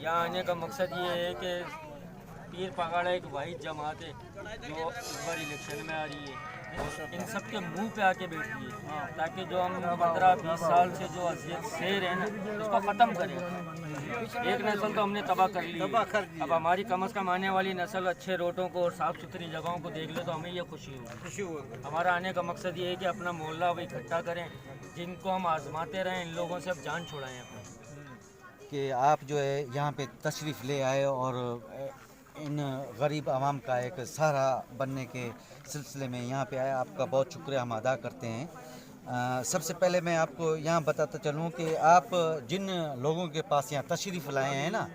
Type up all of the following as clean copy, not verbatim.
यहाँ आने का मकसद ये है कि पीर पगाड़ा एक वाहिद जमात है जो इस बार इलेक्शन में आ रही है, इन सब के मुंह पे आके बैठी है ताकि जो हम 15-20 साल से जो अजियत सेर है ना उसको ख़त्म करें। एक नस्ल तो हमने तबाह कर ली, अब हमारी कम अज़ कम आने वाली नस्ल अच्छे रोडों को और साफ़ सुथरी जगहों को देख ले तो हमें ये खुशी होगी। हमारा आने का मकसद ये है कि अपना मोहल्ला अब इकट्ठा करें, जिनको हम आजमाते रहें इन लोगों से अब जान छुड़ाएँ अपनी। कि आप जो है यहाँ पे तशरीफ़ ले आए और इन गरीब आवाम का एक सहारा बनने के सिलसिले में यहाँ पे आए, आपका बहुत शुक्रिया हम अदा करते हैं। सबसे पहले मैं आपको यहाँ बताता चलूँ कि आप जिन लोगों के पास यहाँ तशरीफ़ लाए हैं ना,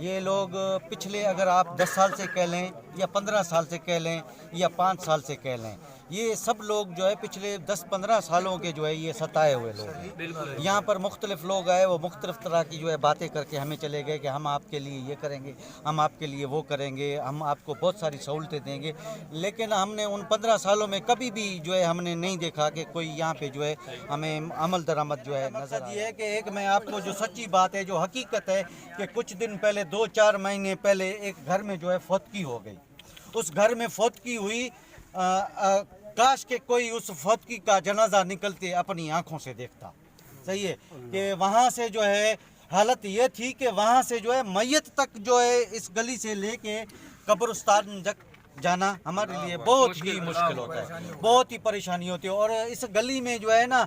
ये लोग पिछले अगर आप 10 साल से कह लें या 15 साल से कह लें या 5 साल से कह लें, ये सब लोग जो है पिछले 10-15 सालों के जो है ये सताए हुए लोग हैं। यहाँ पर मुख्तलिफ लोग आए, वो मुख्तलिफ तरह की जो है बातें करके हमें चले गए कि हम आपके लिए ये करेंगे, हम आपके लिए वो करेंगे, हम आपको बहुत सारी सहूलतें देंगे। लेकिन हमने उन 15 सालों में कभी भी जो है हमने नहीं देखा कि कोई यहाँ पे जो है हमें अमल दरामद जो है नजर ये है कि एक मैं आपको जो सच्ची बात है, जो हकीकत है कि कुछ दिन पहले 2-4 महीने पहले एक घर में जो है फौतगी हो गई। उस घर में फौतगी हुई, काश के कोई उस फौतगी का जनाजा निकलते अपनी आंखों से देखता। सही है कि वहाँ से जो है हालत ये थी कि वहाँ से जो है मैयत तक जो है इस गली से लेके कब्रिस्तान तक जाना हमारे लिए बहुत ही मुश्किल होता है, बहुत ही परेशानी होती है। और इस गली में जो है ना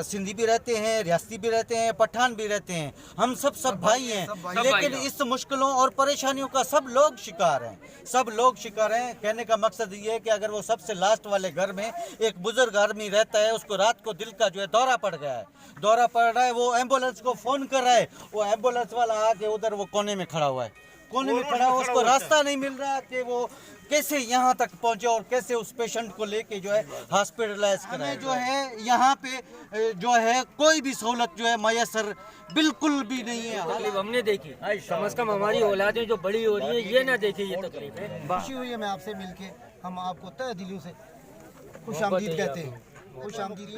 सिंधी भी रहते हैं, रियासती भी रहते हैं, पठान भी रहते हैं, हम सब भाई हैं, लेकिन इस मुश्किलों और परेशानियों का सब लोग शिकार हैं, सब लोग शिकार हैं। कहने का मकसद ये है कि अगर वो सबसे लास्ट वाले घर में एक बुजुर्ग आदमी रहता है, उसको रात को दिल का जो है दौरा पड़ गया है, दौरा पड़ रहा है, वो एम्बुलेंस को फ़ोन कर रहा है, वो एम्बुलेंस वाला आके उधर वो कोने में खड़ा हुआ है, कोने में खड़ा हुआ, उसको रास्ता नहीं मिल रहा कि वो कैसे यहाँ तक पहुँचे और कैसे उस पेशेंट को लेके जो है हॉस्पिटलाइज कराए। जो है यहाँ पे जो है कोई भी सहूलत जो है मैसर बिल्कुल भी नहीं है। तकलीफ हमने देखी, कम से कम हमारी औलादें जो बड़ी हो रही है ये ना देखे ये तकलीफ है। खुशी हुई है मैं आपसे मिलके, हम आपको तहे दिलों से खुश आमदीद कहते हैं। खुश आमदीद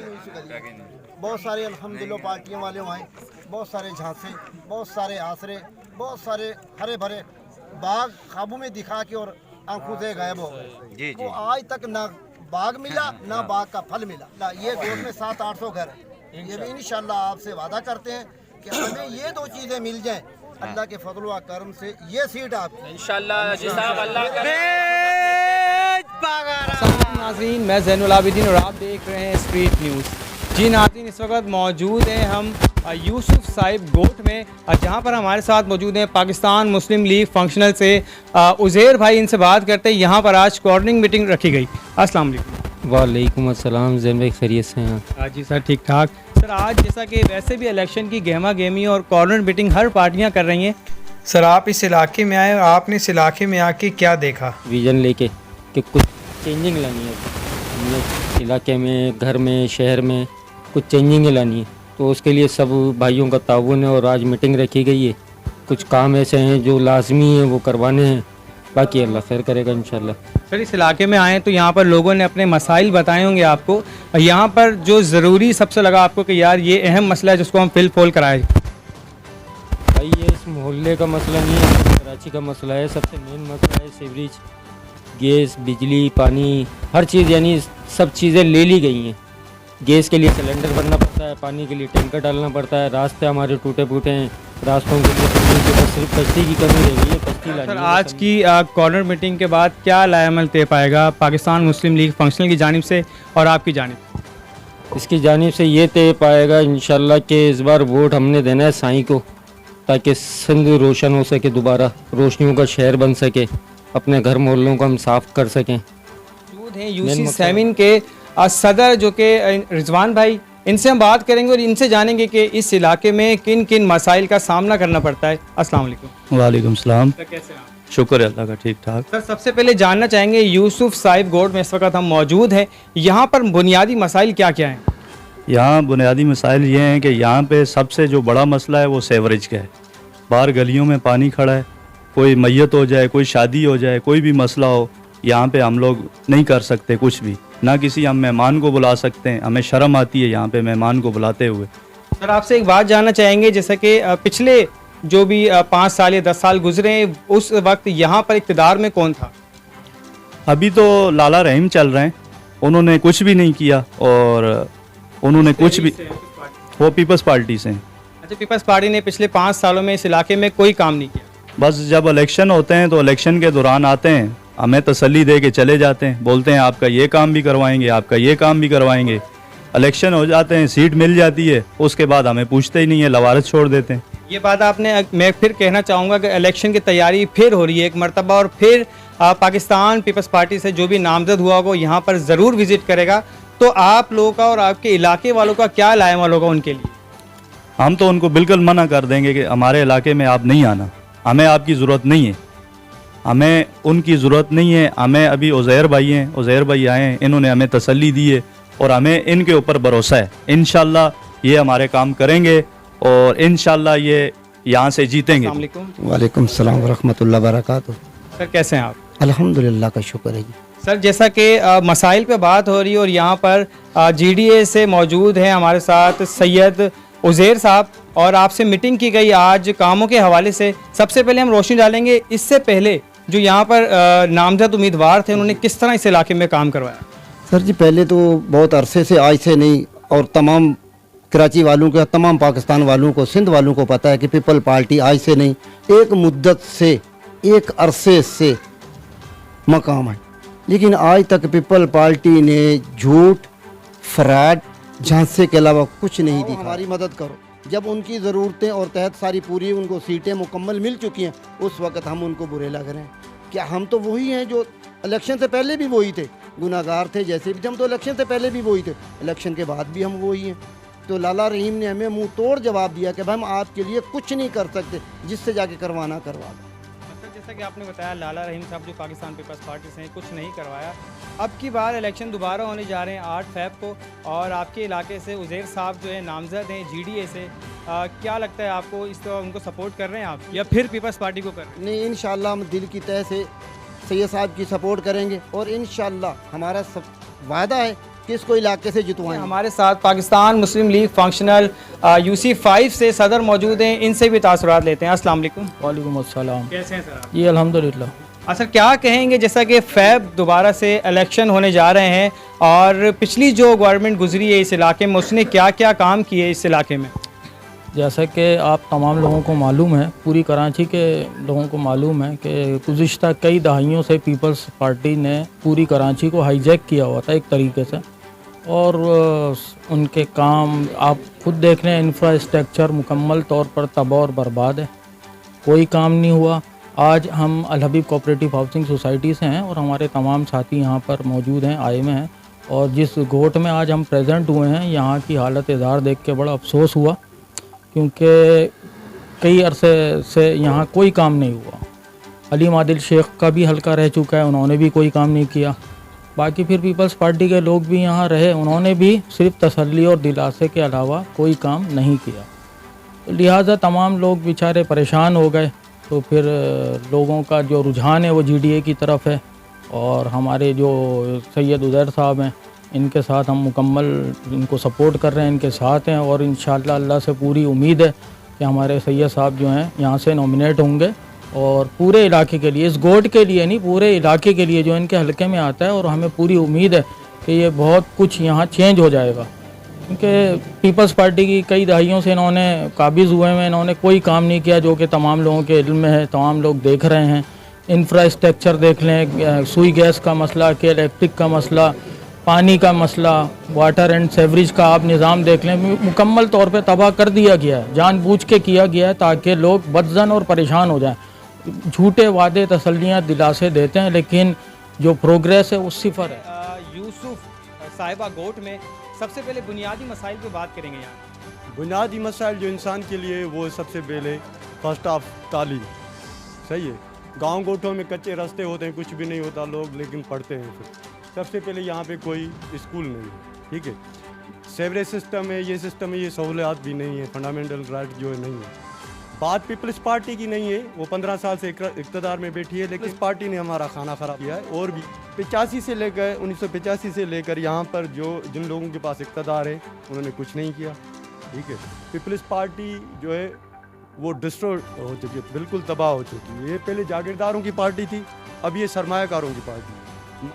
बहुत सारे अल्हम्दुलिल्लाह पार्टियों वाले आए, बहुत सारे झांसे, बहुत सारे आसरे, बहुत सारे हरे भरे बाग ख्वाबों में दिखा के और आंखों से गायब हो गए। वो आज तक ना बाग मिला ना बाग का फल मिला। ये गोद में 700-800 घर है। ये भी इंशाल्लाह आपसे वादा करते हैं कि हमें ये 2 चीज़ें मिल जाएं, अल्लाह के फजल व करम से ये सीट आपकी इंशाल्लाह। नाज़रीन, मैं ज़ैनुल आबिदीन और आप देख रहे हैं स्ट्रीट न्यूज़। जी नाज़रीन, इस वक्त मौजूद हैं हम यूसुफ साहिब गोट में, जहाँ पर हमारे साथ मौजूद हैं पाकिस्तान मुस्लिम लीग फंक्शनल से उज़ैर भाई। इनसे बात करते हैं। यहाँ पर आज कोऑर्डिनेटिंग मीटिंग रखी गई। अस्सलाम वालेकुम। वालेकुम अस्सलाम। ज़ैन भाई खैरियत से हैं? जी सर, ठीक ठाक। सर, आज जैसा कि वैसे भी इलेक्शन की गहमा गहमी और कोऑर्डिनेटिंग मीटिंग हर पार्टियाँ कर रही हैं, सर आप इस इलाके में आए, आपने इस इलाके में आके क्या देखा? विजन लेके कि कुछ चेंजिंग लानी है हमने इलाके में, घर में, शहर में कुछ चेंजिंग लानी है, तो उसके लिए सब भाइयों का ताउन है और आज मीटिंग रखी गई है। कुछ काम ऐसे हैं जो लाजमी हैं वो करवाने हैं, बाकी अल्लाह खैर करेगा इंशाल्लाह। सर, इस इलाके में आए तो यहाँ पर लोगों ने अपने मसाइल बताए होंगे आपको, यहाँ पर जो ज़रूरी सबसे लगा आपको कि यार ये अहम मसला है जिसको हम फिल फोल कराएं? भाई ये इस मोहल्ले का मसला नहीं है, कराची का मसला है। सबसे मेन मसला है सीवरेज, गैस, बिजली, पानी, हर चीज़, यानी सब चीज़ें ले ली गई हैं। गैस के लिए सिलेंडर भरना पड़ता है, पानी के लिए टैंकर डालना पड़ता है, रास्ते हमारे टूटे फूटे हैं, रास्तों के लिए सिर्फ कश्ती की कमी रह गई है, कश्ती लानी है। सर, आज की कॉर्नर मीटिंग के बाद क्या लाएमल तय पाएगा पाकिस्तान मुस्लिम लीग फंक्शनल की जानिब से और आपकी जानिब? इसकी जानिब से ये तय पाएगा इंशाल्लाह कि इस बार वोट हमने देना है साईं को, ताकि सिंध रोशन हो सके, दोबारा रोशनियों का शहर बन सके, अपने घर मोहल्लों को हम साफ़ कर सकें। मौजूद हैं UC7 के सदर जो कि रिजवान भाई, इनसे हम बात करेंगे और इनसे जानेंगे कि इस इलाके में किन किन मसाइल का सामना करना पड़ता है। अस्सलाम वालेकुम। वालेकुम सलाम। कैसे हैं आप? शुक्र है अल्लाह का, ठीक ठाक। सर, सबसे पहले जानना चाहेंगे यूसुफ साहिब गोट में इस वक्त हम मौजूद हैं, यहाँ पर बुनियादी मसाइल क्या क्या हैं? यहाँ बुनियादी मसाइल ये हैं कि यहाँ पे सबसे जो बड़ा मसला है वो सेवरेज का है। बाहर गलियों में पानी खड़ा है, कोई मैयत हो जाए, कोई शादी हो जाए, कोई भी मसला हो, यहाँ पे हम लोग नहीं कर सकते कुछ भी, ना किसी हम मेहमान को बुला सकते हैं, हमें शर्म आती है यहाँ पे मेहमान को बुलाते हुए। सर, आपसे एक बात जानना चाहेंगे, जैसा कि पिछले जो भी 5 साल या 10 साल गुजरे उस वक्त यहाँ पर इक़्तिदार में कौन था? अभी तो लाला रहीम चल रहे हैं, उन्होंने कुछ भी नहीं किया और उन्होंने कुछ भी, वो पीपल्स पार्टी से हैं। अच्छा, पीपल्स पार्टी ने पिछले 5 सालों में इस इलाके में कोई काम नहीं किया? बस जब इलेक्शन होते हैं तो इलेक्शन के दौरान आते हैं, हमें तसल्ली दे के चले जाते हैं, बोलते हैं आपका ये काम भी करवाएंगे, आपका ये काम भी करवाएंगे। इलेक्शन हो जाते हैं, सीट मिल जाती है, उसके बाद हमें पूछते ही नहीं है, लवारस छोड़ देते हैं। ये बात आपने, मैं फिर कहना चाहूँगा कि इलेक्शन की तैयारी फिर हो रही है एक मरतबा, और फिर पाकिस्तान पीपल्स पार्टी से जो भी नामजद हुआ वो यहाँ पर ज़रूर विज़िट करेगा। तो आप लोगों का और आपके इलाके वालों का क्या लाएमल होगा उनके लिए? हम तो उनको बिल्कुल मना कर देंगे कि हमारे इलाके में आप नहीं आना, हमें आपकी ज़रूरत नहीं है, हमें उनकी ज़रूरत नहीं है। हमें अभी उज़ैर भाई हैं, उज़ैर भाई आए हैं, इन्होंने हमें तसल्ली दी है और हमें इनके ऊपर भरोसा है। इंशाल्लाह ये हमारे काम करेंगे और इंशाल्लाह ये यहाँ से जीतेंगे। अस्सलाम वालेकुम। वालेकुम सलाम वरहमतुल्लाह वबरकातुहू। सर कैसे हैं आप? अल्हम्दुलिल्लाह का शुक्र है जी। सर जैसा कि मसाइल पे बात हो रही है और यहाँ पर GDA से मौजूद हैं हमारे साथ सैयद उज़ैर साहब, और आपसे मीटिंग की गई आज कामों के हवाले से। सबसे पहले हम रोशनी डालेंगे, इससे पहले जो यहाँ पर नामजद उम्मीदवार थे उन्होंने किस तरह इस इलाके में काम करवाया? सर जी पहले तो बहुत अरसे से, आज से नहीं, और तमाम कराची वालों को, तमाम पाकिस्तान वालों को, सिंध वालों को पता है कि पीपल पार्टी आज से नहीं, एक मुद्दत से, एक अरसे से मकाम है, लेकिन आज तक पीपल पार्टी ने झूठ, फ्रॉड, झांसे के अलावा कुछ नहीं दिखा। हमारी मदद करो, जब उनकी ज़रूरतें और तहत सारी पूरी उनको सीटें मुकम्मल मिल चुकी हैं, उस वक्त हम उनको बुरे लग रहे हैं। क्या हम तो वही हैं जो इलेक्शन से पहले भी वही थे, गुनाहगार थे जैसे भी, हम तो इलेक्शन से पहले भी वही थे, इलेक्शन के बाद भी हम वही हैं। तो लाला रहीम ने हमें मुंह तोड़ जवाब दिया कि भाई हम आपके लिए कुछ नहीं कर सकते, जिससे जाके करवाना करवा दो। जैसा कि आपने बताया लाला रहीम साहब जो पाकिस्तान पीपल्स पार्टी से कुछ नहीं करवाया। अब की बार इलेक्शन दोबारा होने जा रहे हैं 8 फ़रवरी को, और आपके इलाके से उज़ैर साहब जो है नामजद हैं GDA से। क्या लगता है आपको, इस तरह उनको सपोर्ट कर रहे हैं आप या फिर पीपल्स पार्टी को कर रहे हैं? नहीं, इंशाल्लाह हम दिल की तह से सैयद साहब की सपोर्ट करेंगे और इंशाल्लाह हमारा सब वादा है कि इसको इलाके से जितवाएंगे। हमारे साथ पाकिस्तान मुस्लिम लीग फंक्शनल UC5 से सदर मौजूद हैं, इनसे भी तासुरात लेते हैं। अस्सलाम वालेकुम। वालेकुम अस्सलाम। कैसे हैं सर आप? जी अल्हम्दुलिल्लाह। अच्छा, क्या कहेंगे, जैसा कि फ़रवरी दोबारा से इलेक्शन होने जा रहे हैं और पिछली जो गवर्नमेंट गुजरी है इस इलाके में, उसने क्या क्या काम किए इस इलाके में? जैसा कि आप तमाम लोगों को मालूम है, पूरी कराची के लोगों को मालूम है कि गुज़िश्ता कई दहाइयों से पीपल्स पार्टी ने पूरी कराची को हाईजैक किया हुआ था एक तरीके से, और उनके काम आप खुद देख रहे हैं, इंफ्रास्ट्रक्चर मुकम्मल तौर पर तबाह और बर्बाद है, कोई काम नहीं हुआ। आज हम अल हबीब कोऑपरेटिव हाउसिंग सोसाइटी से हैं और हमारे तमाम साथी यहाँ पर मौजूद हैं, आए हुए हैं, और जिस गोट में आज हम प्रेजेंट हुए हैं, यहाँ की हालत इज़ार देख के बड़ा अफसोस हुआ, क्योंकि कई अरसे से यहाँ कोई काम नहीं हुआ। अली आदिल शेख का भी हल्का रह चुका है, उन्होंने भी कोई काम नहीं किया। बाकी फिर पीपल्स पार्टी के लोग भी यहाँ रहे, उन्होंने भी सिर्फ तसल्ली और दिलासे के अलावा कोई काम नहीं किया। तो लिहाजा तमाम लोग बेचारे परेशान हो गए। तो फिर लोगों का जो रुझान है वो GDA की तरफ है, और हमारे जो सैयद उज़ैर साहब हैं इनके साथ हम मुकम्मल इनको सपोर्ट कर रहे हैं, इनके साथ हैं, और इंशाअल्लाह अल्लाह से पूरी उम्मीद है कि हमारे सैयद साहब जो हैं यहाँ से नॉमिनेट होंगे, और पूरे इलाके के लिए, इस गोट के लिए नहीं, पूरे इलाके के लिए जो इनके हलके में आता है, और हमें पूरी उम्मीद है कि ये बहुत कुछ यहाँ चेंज हो जाएगा। क्योंकि पीपल्स पार्टी की कई दहाइयों से इन्होंने काबिज़ हुए हैं, इन्होंने कोई काम नहीं किया, जो कि तमाम लोगों के इल्म में है, तमाम लोग देख रहे हैं। इंफ्रास्ट्रक्चर देख लें, सुई गैस का मसला, कि इलेक्ट्रिक का मसला, पानी का मसला, वाटर एंड सेवरेज का आप निज़ाम देख लें, मुकम्मल तौर पे तबाह कर दिया गया है, जानबूझ के किया गया है ताकि लोग बदजन और परेशान हो जाएं। झूठे वादे, तसल्लियाँ, दिलासे देते हैं, लेकिन जो प्रोग्रेस है वो सिफर है। यूसुफ साहिबा गोट में सबसे पहले बुनियादी मसाइल पे बात करेंगे। यहाँ बुनियादी मसाइल जो इंसान के लिए, वो सबसे पहले फर्स्ट ऑफ तालीम। सही है, गांव गोठों में कच्चे रास्ते होते हैं, कुछ भी नहीं होता, लोग लेकिन पढ़ते हैं। फिर सबसे पहले यहाँ पे कोई स्कूल नहीं है, ठीक है। सेवरेज सिस्टम है, ये सिस्टम है, ये सहूलियात भी नहीं है, फंडामेंटल राइट जो है नहीं है। बात पीपल्स पार्टी की नहीं है, वो 15 साल से इक़्तिदार में बैठी है, लेकिन इस पार्टी ने हमारा खाना ख़राब किया है। और भी 85 से लेकर 1985 से लेकर यहाँ पर जो जिन लोगों के पास इक़्तिदार है उन्होंने कुछ नहीं किया, ठीक है। पीपल्स पार्टी जो है वो डिस्ट्रॉय हो चुकी है, बिल्कुल तबाह हो चुकी है। ये पहले जागीरदारों की पार्टी थी, अब ये सरमायाकारों की पार्टी है।